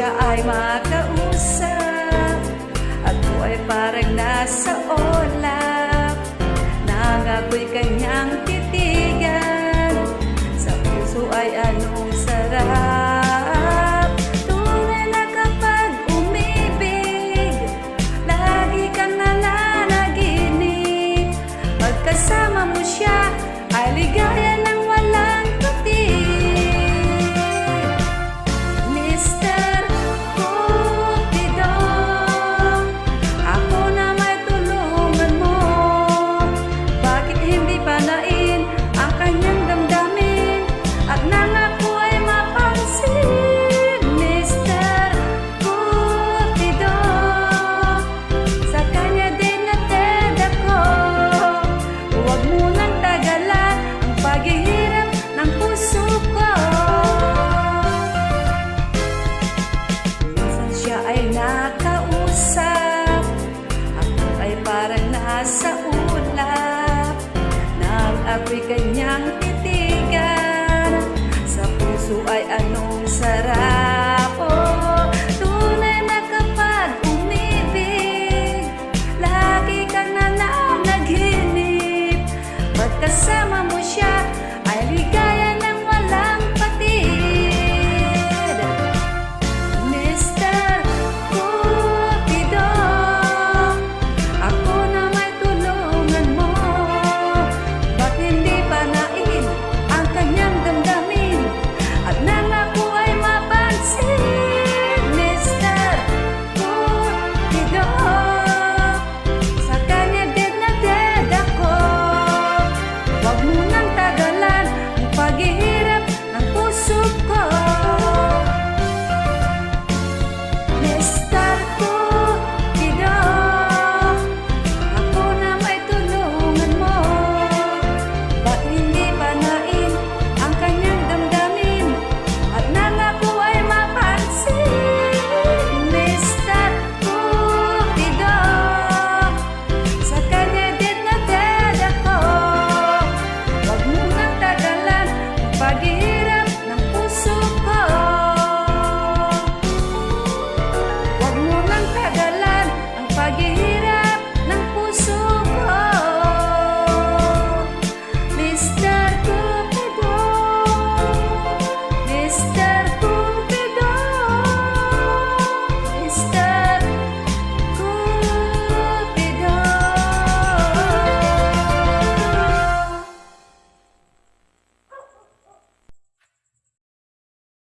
siya ay makausap. Ako ay parang nasa ulap, nang ako'y kanyang titigan. Sa puso ay anong sarap. Tunay na kapag umibig, lagi kang nananaginip. Pagkasama mo siya ay ligaya ng walang tutig. Mr. Cupido, ako na may tulungan mo. Bakit hindi panain ang kanyang damdamin at nangako ay mapansin? Mr. Cupido, sa kanya din nated ako. Huwag mo nang tagalan ang paghihirap ng puso ko. Minsan siya ay nakausap, ako ay parang nasa ulap, nang ako'y kanyang titigan. Sa puso ay anong sarap.